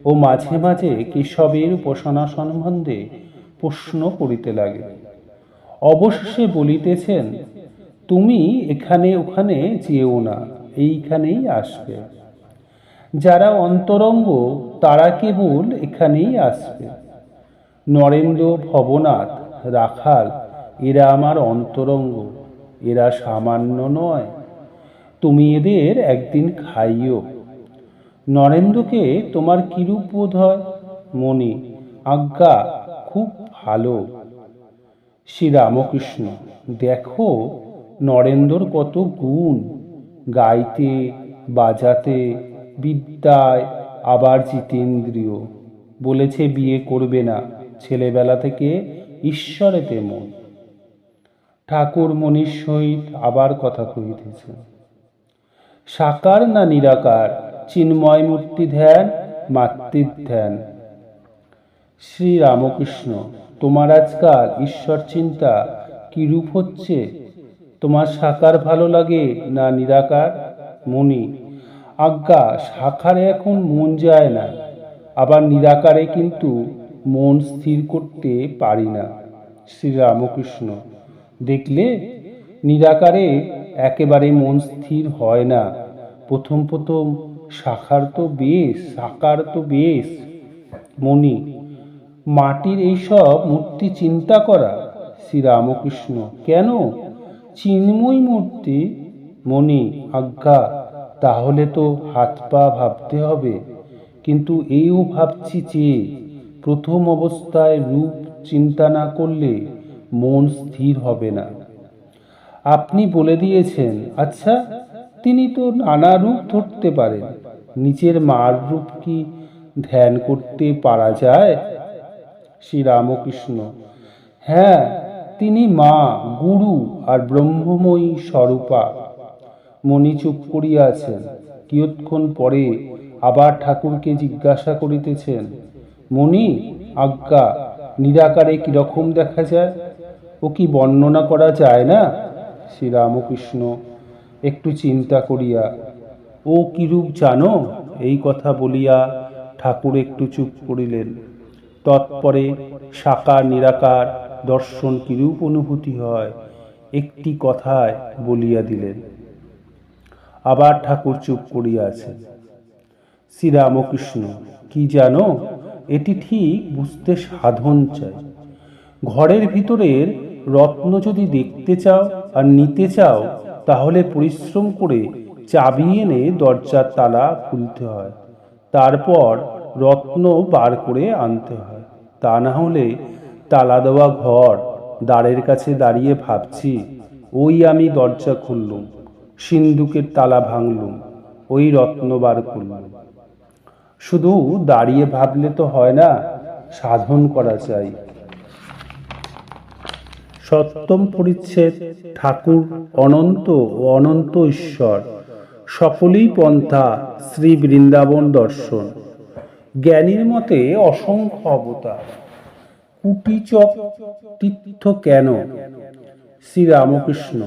ও মাঝে মাঝে কেশবের উপাসনা সম্বন্ধে প্রশ্ন করিতে লাগলেন। অবশেষে বলিতেছেন, তুমি এখানে ওখানে যেও না, এইখানেই আসবে। যারা অন্তরঙ্গ তারা কেবল এখানেই আসবে। নরেন্দ্র, ভবনাথ, রাখাল এরা আমার অন্তরঙ্গ, এরা সামান্য নয়। তুমি এদের একদিন খাইও। নরেন্দ্রকে তোমার কিরূপ বোধ হয়? মণি, আজ্ঞা খুব ভালো। শ্রীরামকৃষ্ণ, দেখো নরেন্দ্রর কত গুণ, গাইতে, বাজাতে, বিদ্যায়, আবার জিতেন্দ্রিয়। বলেছে বিয়ে করবে না, ছেলেবেলা থেকে ঈশ্বরেতে মন। ঠাকুর মনির সহিত আবার কথা কহিতেছে। সাকার না নিরাকার, চিন্ময় মূর্তি ধ্যান, মাতৃ ধ্যান। শ্রী রামকৃষ্ণ, তোমার আজকাল ঈশ্বর চিন্তা কিরূপ হচ্ছে? তোমার সাকার ভালো লাগে না নিরাকার? মনি, আজ্ঞা, সাকারে এখন মন যায় না, আবার নিরাকারে কিন্তু মন স্থির করতে পারি না। শ্রী রামকৃষ্ণ, দেখলে, নিরাকারে একেবারে মন স্থির হয় না। প্রথম প্রথম সাকার তো বেশ। মনি, মাটির এইসব মূর্তি চিন্তা করা? শ্রী রামকৃষ্ণ, কেন? চিন্ময় মূর্তি। মনি, আজ্ঞা, তাহলে তো হাত পা ভাবতে হবে। কিন্তু এইও ভাবছি যে প্রথম অবস্থায় রূপ চিন্তা না করলে মন স্থির হবে না। আপনি বলে দিয়েছেন। আচ্ছা, তিনি তো নানা রূপ ধরতে পারেন, নিজের মার রূপ কি ধ্যান করতে পারা যায়? শ্রী রামকৃষ্ণ, হ্যাঁ, তিনি মা, গুরু আর ব্রহ্মময়ী স্বরূপা। মনি চুপ করিয়া আছেন। কিয়ৎক্ষণ পরে আবার ঠাকুরকে জিজ্ঞাসা করিতেছেন। মনি, আজ্ঞা, নিরাকারে কিরকম দেখা যায়? ও কি বর্ণনা করা যায় না? শ্রী রামকৃষ্ণ একটু চিন্তা করিয়া, ও কিরূপ জানো? এই কথা বলিয়া ঠাকুর একটু চুপ করিলেন। তৎপরে সাকার নিরাকার দর্শন কিরূপ অনুভূতি হয় একটি কথায় বলিয়া দিলেন। আবার ঠাকুর চুপ করিয়া আছেন। শ্রী রামকৃষ্ণ, কি জানো, এটি ঠিক বুঝতে সাধন চাই। ঘরের ভিতরের রত্ন যদি দেখতে চাও আর নিতে চাও, তাহলে পরিশ্রম করে চাবি এনে দরজার তালা খুলতে হয়, তারপর রত্ন বার করে আনতে হয়। তা না হলে তালা দেওয়া ঘর, দ্বারের কাছে দাঁড়িয়ে ভাবছি, ওই আমি দরজা খুললুম, সিন্দুকের তালা ভাঙলুম, ওই রত্ন বার করলুম। শুধু দাঁড়িয়ে ভাবলে তো হয় না, সাধন করা চাই। সপ্তম পরিচ্ছেদ। ঠাকুর অনন্ত ও অনন্ত ঈশ্বর, সকলেই পন্থা শ্রী বৃন্দাবন দর্শন। জ্ঞানীর মতে অসংখ্য অবতার, কুটিচক তীর্থ কেন? শ্রী রামকৃষ্ণ,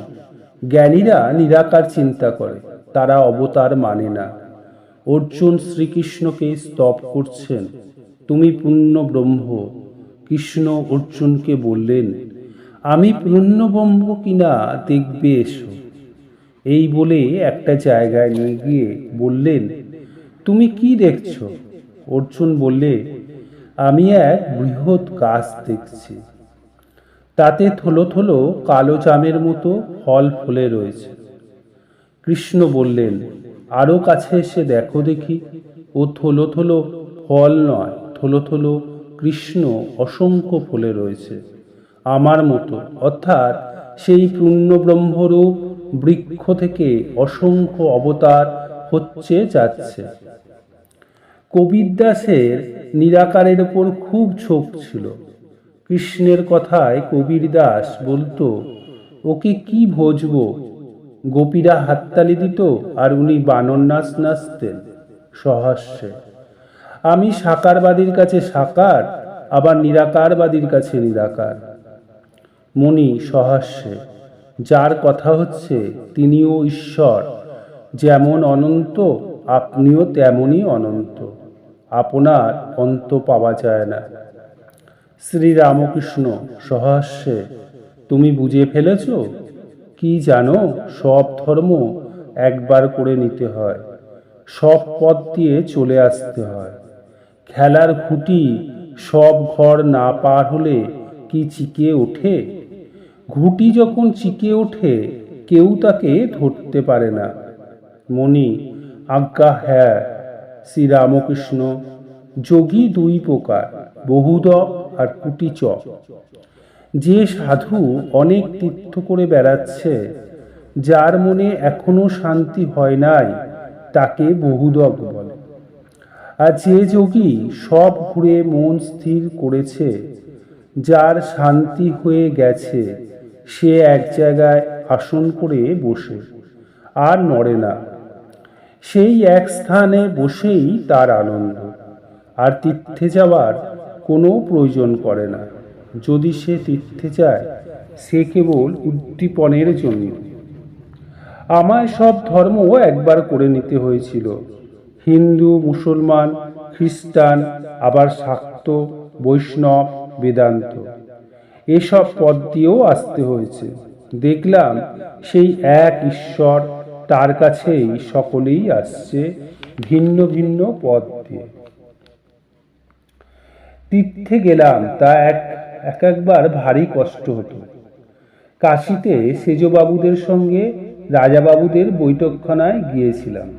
জ্ঞানীরা নিরাকার চিন্তা করে, তারা অবতার মানে না। অর্জুন শ্রীকৃষ্ণকে স্তব করছেন, তুমি পূর্ণ ব্রহ্ম। কৃষ্ণ অর্জুনকে বললেন, আমি পূর্ণ ব্রহ্ম কিনা দেখবে এসো। এই বলে একটা জায়গায় নিয়ে গিয়ে বললেন, তুমি কি দেখছো? অর্জুন বললে, আমি এক বৃহৎ গাছ দেখছি, তাতে থলো থলো কালো জামের মতো ফল ফলে রয়েছে। কৃষ্ণ বললেন, আরো কাছে এসে দেখো দেখি। ও থলো থলো ফল নয়, থলো থলো কৃষ্ণ অসংখ্য ফলে রয়েছে, আমার মতো, অর্থাৎ সেই পূর্ণ ব্রহ্মরূপ বৃক্ষ থেকে অসংখ্য অবতার হচ্ছে যাচ্ছে। কবির দাসের নিরাকারের ওপর খুব ঝোঁক ছিল। কৃষ্ণের কথায় কবির দাস বলতো, ওকে কি ভজবো? গোপীরা হাততালি দিত আর উনি বানর নাচ নাচতেন সহাস্যে। আমি সাকারবাদীর কাছে সাকার, আবার নিরাকারবাদীর কাছে নিরাকার। মনি সহাস্যে, যার কথা হচ্ছে তিনিও ঈশ্বর, যেমন অনন্ত আপনিও তেমনই অনন্ত, আপনার অন্ত পাওয়া যায় না। শ্রী রামকৃষ্ণ সহাস্যে, তুমি বুঝে ফেলেছ? কি জানো, সব ধর্ম একবার করে নিতে হয়, সব পথ দিয়ে চলে আসতে হয়। খেলার খুঁটি সব ঘর না পার হলে কি চিকে ওঠে? ঘুঁটি যখন চিকে ওঠে, কেউ তাকে ধরতে পারে না। মনি, আজ্ঞা, হ্যাঁ। শ্রী রামকৃষ্ণ, যোগী দুই প্রকার, বহুদক আর কুটিচক। যে সাধু অনেক তীর্থ করে বেড়াচ্ছে, যার মনে এখনো শান্তি হয় নাই, তাকে বহুদক বলে। আর যে যোগী সব ঘুরে মন স্থির করেছে, যার শান্তি হয়ে গেছে, সে এক জায়গায় আসন করে বসে আর নড়ে না। সেই এক স্থানে বসেই তার আনন্দ, আর তীর্থে যাওয়ার কোনো প্রয়োজন পড়ে না। যদি সে তীর্থে যায়, সে কেবল উদ্দীপনের জন্য। আমায় সব ধর্ম একবার করে নিতে হয়েছিল, হিন্দু, মুসলমান, খ্রিস্টান, আবার শাক্ত, বৈষ্ণব, বেদান্ত, এসব পদ দিয়েও আসতে হয়েছে। দেখলাম সেই এক ঈশ্বর, তার কাছেই সকলেই আসছে ভিন্ন ভিন্ন পদ দিয়ে। তীর্থে গেলাম, তা একবার ভারী কষ্ট হতো। কাশীতে সেজবাবুদের সঙ্গে রাজাবাবুদের বৈঠকখানায় গিয়েছিলাম।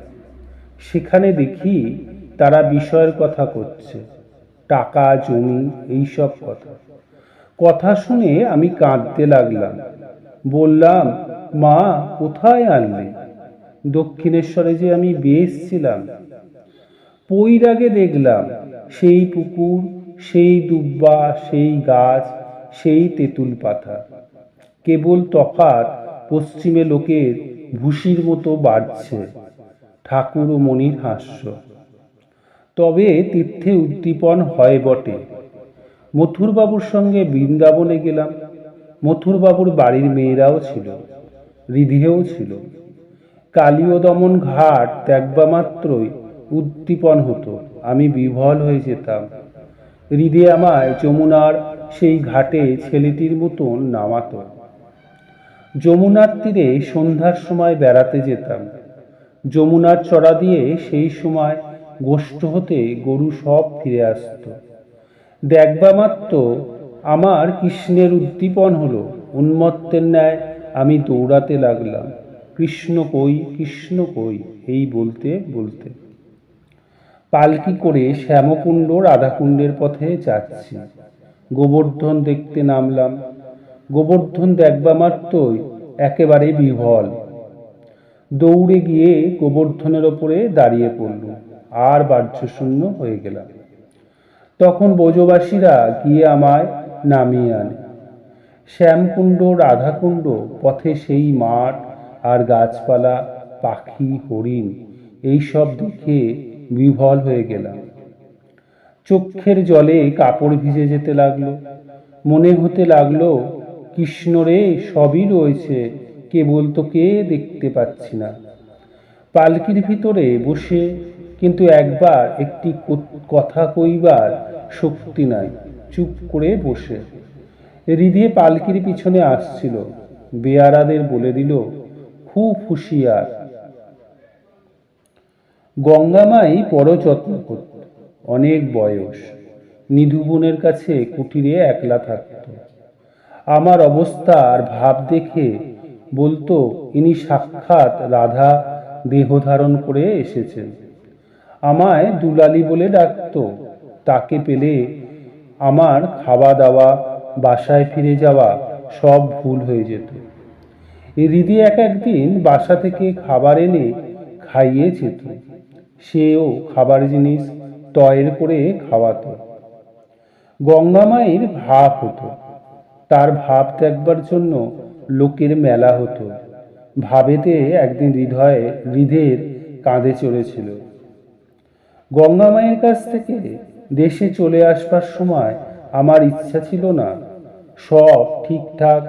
সেখানে দেখি তারা বিষয়ের কথা করছে, টাকা, জমি, এইসব কথা। কথা শুনে আমি কাঁদতে লাগলাম। বললাম, মা, কোথায় আনলে? দক্ষিণেশ্বরে যে আমি বেশ ছিলাম। পৈরাগে দেখলাম সেই পুকুর, সেই দুব্বা, সেই গাছ, সেই তেঁতুল পাতা। কেবল তফাৎ পশ্চিমে লোকের ভুসির মতো বাড়ছে। ঠাকুর ও মনির হাস্য। তবে তীর্থে উদ্দীপন হয় বটে। মথুরবাবুর সঙ্গে বৃন্দাবনে গেলাম। মথুরবাবুর বাড়ির মেয়েরাও ছিল, রিধিও ছিল। কালীয় দমন ঘাট দেখবা মাত্রই উদ্দীপন হতো, আমি বিভ্বল হয়ে যেতাম। হৃদে আমায় যমুনার সেই ঘাটে ছেলেটির মতন নামাতো। যমুনার তীরে সন্ধ্যার সময় বেড়াতে যেতাম। যমুনার চড়া দিয়ে সেই সময় গোষ্ঠ হতে গরু সব ফিরে আসত। দেখবা মাত্র আমার কৃষ্ণের উদ্দীপন হলো। উন্মত্তের ন্যায় আমি দৌড়াতে লাগলাম, কৃষ্ণ কই, কৃষ্ণ কই, এই বলতে বলতে। পালকি করে শ্যামকুণ্ড, রাধাকুণ্ডের পথে যাচ্ছি। গোবর্ধন দেখতে নামলাম। গোবর্ধন দেখবা মাত্রই একেবারে বিহ্বল। দৌড়ে গিয়ে গোবর্ধনের ওপরে দাঁড়িয়ে পড়ল, আর বাহ্যশূন্য হয়ে গেলাম। তখন ব্রজবাসীরা গিয়ে আমায় নামিয়ে আনে। শ্যামকুণ্ড, রাধাকুণ্ড, পথে সেই মাঠ আর গাছপালা, পাখি, হরিণ, এইসব দেখে বিহ্বল হয়ে গেলাম। চক্ষের জলে কাপড় ভিজে যেতে লাগলো। মনে হতে লাগলো, কৃষ্ণরে সবই রয়েছে, কেবল তোকে দেখতে পাচ্ছি না। পালকির ভিতরে বসে কিন্তু একবার একটি কথা কইবার শক্তি নাই, চুপ করে বসে। হৃদে পালকির পিছনে আসছিল, বেয়ারাদের বলে দিল, খুব হুঁশিয়ার। গঙ্গামাই বড় যত্ন করত, অনেক বয়স, নিধুবনের কাছে কুটিরে একলা থাকত। আমার অবস্থা আর ভাব দেখে বলতো, ইনি সাক্ষাৎ রাধা দেহ ধারণ করে এসেছেন। আমায় দুলালি বলে ডাকত। তাকে পেলে আমার খাওয়া দাওয়া, বাসায় ফিরে যাওয়া সব ভুল হয়ে যেত। হৃদি একদিন বাসা থেকে খাবার এনে খাইয়ে যেত। সেও খাবার জিনিস তয়ের করে খাওয়াতো। গঙ্গামায়ের ভাব হতো, তার ভাব দেখবার জন্য লোকের মেলা হতো। ভাবেতে একদিন হৃদের কাঁধে চড়েছিল। গঙ্গামায়ের কাছ থেকে দেশে চলে আসবার সময় আমার ইচ্ছা ছিল না। সব ঠিকঠাক,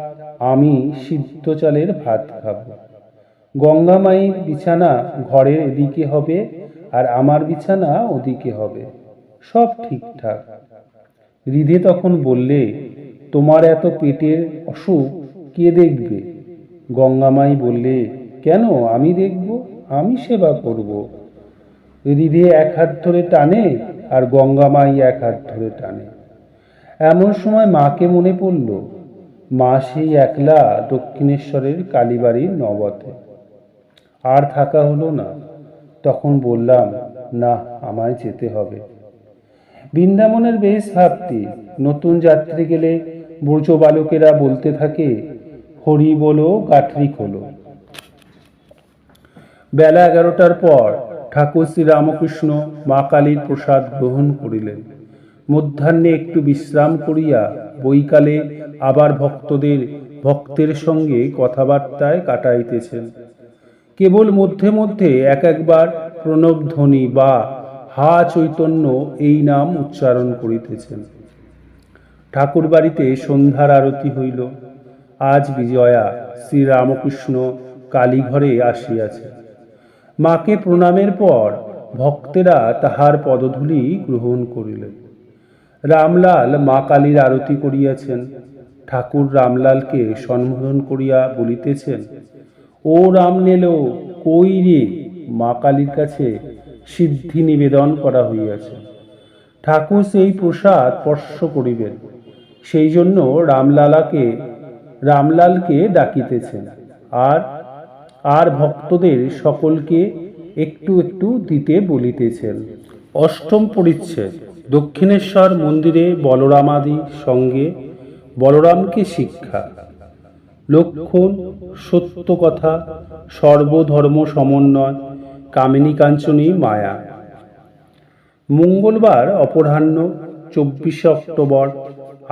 আমি সিদ্ধ চালের ভাত খাব। গঙ্গামায়ের বিছানা ঘরের এদিকে হবে, আর আমার বিছানা ওদিকে হবে, সব ঠিকঠাক। হৃদে তখন বললে, তোমার এত পেটের অসুখ কে দেখবে? গঙ্গামাই বললে, কেন, আমি দেখব, আমি সেবা করব। হৃদে এক হাত ধরে টানে, আর গঙ্গামাই এক হাত ধরে টানে। এমন সময় মাকে মনে পড়ল। মা সেই একলা দক্ষিণেশ্বরের কালীবাড়ির নবতে। আর থাকা হলো না। তখন বললাম, না, আমায় যেতে হবে। বৃন্দাবনের বেশ ভাবতি। নতুন যাত্রী গেলে ব্রজ বালকেরা বলতে থাকে, হরি বলো, গাঠরি খোলো। বেলা 11টার পর ঠাকুর শ্রীরামকৃষ্ণ মা কালীর প্রসাদ গ্রহণ করিলেন। মধ্যাহ্নে একটু বিশ্রাম করিয়া বৈকালে আবার ভক্তের সঙ্গে কথাবার্তায় কাটাইতেছেন। কেবল মধ্যে মধ্যে একবার প্রণবধ্বনি বা হা চৈতন্য এই নাম উচ্চারণ করিতেছেন। ঠাকুর বাড়িতে সন্ধ্যার আরতি হইল। আজ বিজয়া শ্রীরামকৃষ্ণ কালীঘরে আসিয়াছে। মাকে প্রণামের পর ভক্তেরা তাহার পদধূলি গ্রহণ করিলেন। রামলাল মা কালীর আরতি করিয়াছেন। ঠাকুর রামলালকে সম্বোধন করিয়া বলিতেছেন, ও রামনেল, কই রে? মা কালীর কাছে সিদ্ধি নিবেদন করা হইয়াছে। ঠাকুর সেই প্রসাদ স্পর্শ করিবেন, সেই জন্য রামলালকে ডাকিতেছেন আর ভক্তদের সকলকে একটু একটু দিতে বলিতেছেন। অষ্টম পরিচ্ছেদ। দক্ষিণেশ্বর মন্দিরে বলরামাদি সঙ্গে বলরামকে শিক্ষা। লক্ষণ, সত্য কথা, সর্বধর্ম সমন্বয়, কামিনী কাঞ্চনী মায়া। মঙ্গলবার অপরাহ্ন 24 অক্টোবর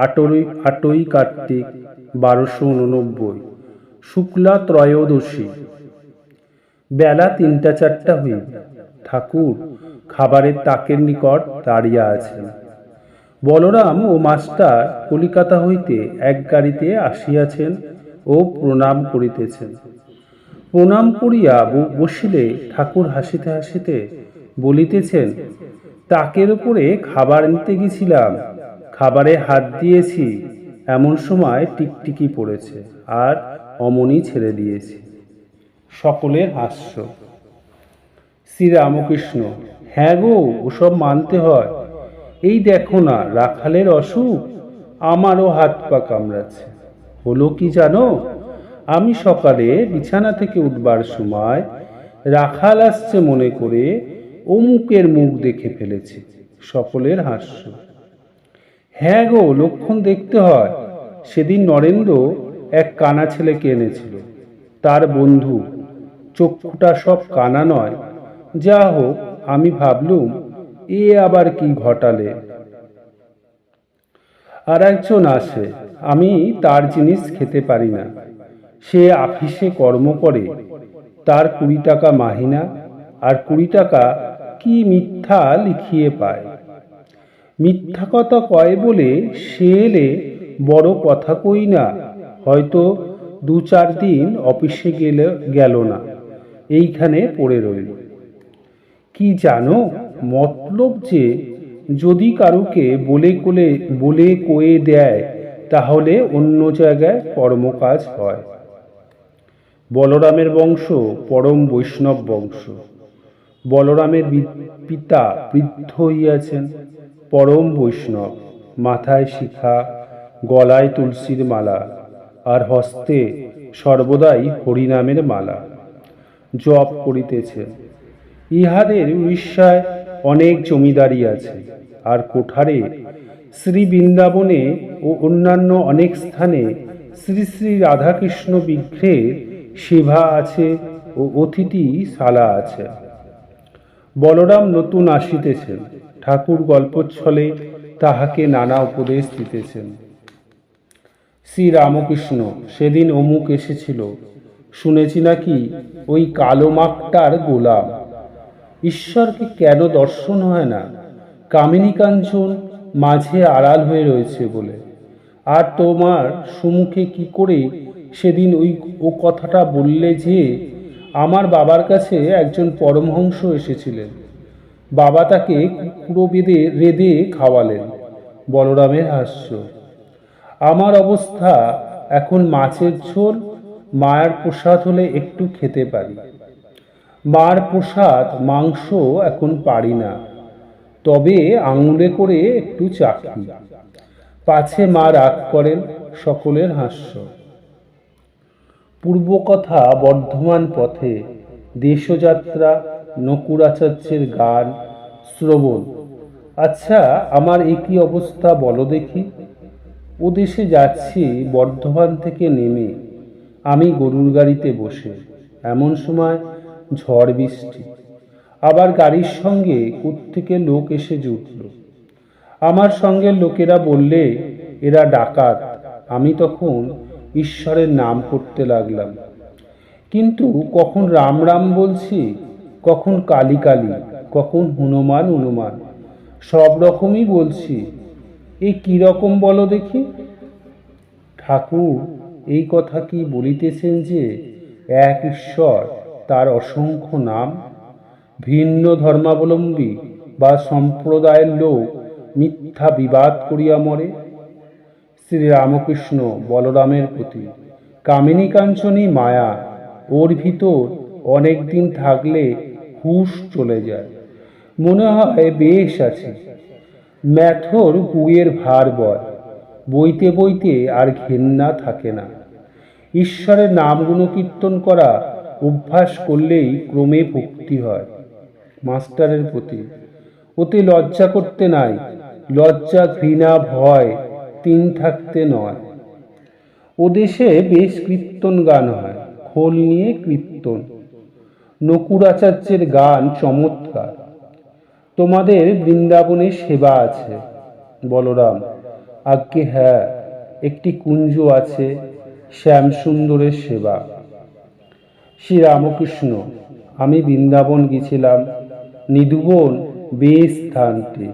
8ই কার্তিক 1289, শুক্লা ত্রয়োদশী। বেলা 3টা-4টা হইবে। ঠাকুর খাবারের তাকের নিকট দাঁড়িয়ে আছেন। বলরাম ও মাস্টার কলিকাতা হইতে এক গাড়িতে আসিয়াছেন ও প্রণাম করিতেছেন। প্রণাম করিয়া বসিলে ঠাকুর হাসিতে হাসিতে বলিতেছেন, তাকের উপরে খাবার নিতে গেছিলাম, খাবারে হাত দিয়েছি, এমন সময় টিকটিকি পড়েছে আর অমনি ছেড়ে দিয়েছি। সকলের হাস্য। শ্রীরামকৃষ্ণ, হ্যাঁ গো, ওসব মানতে হয়। এই দেখো না, রাখালের অসুখ, আমারও হাত পা কামড়াচ্ছে। হলো কি জানো, আমি সকালে বিছানা থেকে উঠবার সময় রাখাল আসছে মনে করে অমুকের মুখ দেখে ফেলেছি। সকলের হাস্য। হ্যাঁ গো, লক্ষণ দেখতে হয়। সেদিন নরেন্দ্র এক কানা ছেলেকে এনেছিল, তার বন্ধু। চক্ষুটা সব কানা নয়। যা হোক, আমি ভাবলুম এ আবার কি ঘটালে। আর একজন আসে, আমি তার জিনিস খেতে পারি না। সে আফিসে কর্ম করে, তার 20 টাকা মাহিনা, আর 20 টাকা কি মিথ্যা লিখিয়ে পায়। মিথ্যা কথা কয় বলে সে এলে বড় কথা কই না, হয়তো 2-4 দিন অফিসে গেল না, এইখানে পড়ে রইল। কি জানো, মতলব যে যদি কারুকে বলে কয়ে দেয়, তাহলে অন্য জায়গায় কর্মকাজ হয়। বলরামের বংশ পরম বৈষ্ণব বংশ। বলরামের পিতা বৃদ্ধ হইয়াছেন, পরম বৈষ্ণব। মাথায় শিখা, গলায় তুলসীর মালা, আর হস্তে সর্বদাই হরিনামের মালা জপ করিতেছেন। ইহাদের উড়িষ্যায় অনেক জমিদারি আছে, আর কোঠারে শ্রী বৃন্দাবনে ও অন্যান্য অনেক স্থানে শ্রী শ্রী রাধাকৃষ্ণ বিগ্রহের সেবা আছে ও অতিথিশালা আছে। বলরাম নতুন আসিতেছেন। ঠাকুর গল্পচ্ছলে তাহাকে নানা উপদেশ দিতেছেন। শ্রীরামকৃষ্ণ, সেদিন অমুক এসেছিল, শুনেছি নাকি ওই কালো মাকটার গোলাম। ঈশ্বরকে কেন দর্শন হয় না? কামিনী কাঞ্চন মাঝে আড়াল হয়ে রয়েছে বলে। আর তোমার সুমুখে কি করে সেদিন ও কথাটা বললে যে আমার বাবার কাছে একজন পরমহংস এসেছিলেন, বাবা তাকে কুকুরো রেঁধে খাওয়ালেন। বলরামের হাস্য। আমার অবস্থা এখন মাছের ঝোল, মায়ের প্রসাদ হলে একটু খেতে পারি। মার প্রসাদ মাংস এখন পারি না, তবে আঙুলে করে একটু চাখি, পাছে মা রাগ করেন। সকলের হাস্য। পূর্বকথা। বর্ধমান পথে দেশযাত্রা, নকুরাচার্যের গান শ্রবণ। আচ্ছা, আমার এই কি অবস্থা বলো দেখি। ও দেশে যাচ্ছি বর্ধমান থেকে নেমে, আমি গরুর গাড়িতে বসে। এমন সময় ঝড় বৃষ্টি। আবার গাড়ির সঙ্গে কোত্থেকে লোক এসে জুটল। আমার সঙ্গে লোকেরা বললে এরা ডাকাত। আমি তখন ঈশ্বরের নাম করতে লাগলাম, কিন্তু কখন রাম রাম বলছি, কখন কালী কালী, কখন হনুমান হনুমান, সব রকমই বলছি। এ কি রকম বলো দেখি? ঠাকুর এই কথা কি বলিতেছেন যে এক ঈশ্বর, তার অসংখ্য নাম? ভিন্ন ধর্মাবলম্বী বা সম্প্রদায়ের লোক মিথ্যা বিবাদ করিয়া মরে। শ্রীরামকৃষ্ণ বলরামের প্রতি কামিনী কাঞ্চনী মায়া, ওর ভিতর অনেক দিন থাকলে হুঁশ চলে যায়, মনে হয় বেশ আছে। ম্যাথর গুয়ের ভার বয়, বইতে বইতে আর ঘেন্না থাকে না। ঈশ্বরের নাম গুণকীর্তন করা অভ্যাস করলেই ক্রমে ভক্তি হয়। মাস্টারের প্রতি ওতে লজ্জা করতে নাই, লজ্জা ঘৃণা ভয় তিন থাকতে নয়। ও দেশে বেশ কীর্তন গান হয়, খোল নিয়ে কীর্তন। নকুরাচার্যের গান চমৎকার। তোমাদের বৃন্দাবনে সেবা আছে? বলরাম: আজ্ঞে হ্যাঁ, একটি কুঞ্জ আছে, শ্যামসুন্দরের সেবা। শ্রীরামকৃষ্ণ: আমি বৃন্দাবন গেছিলাম, নিধুবন বেশ স্থানটি।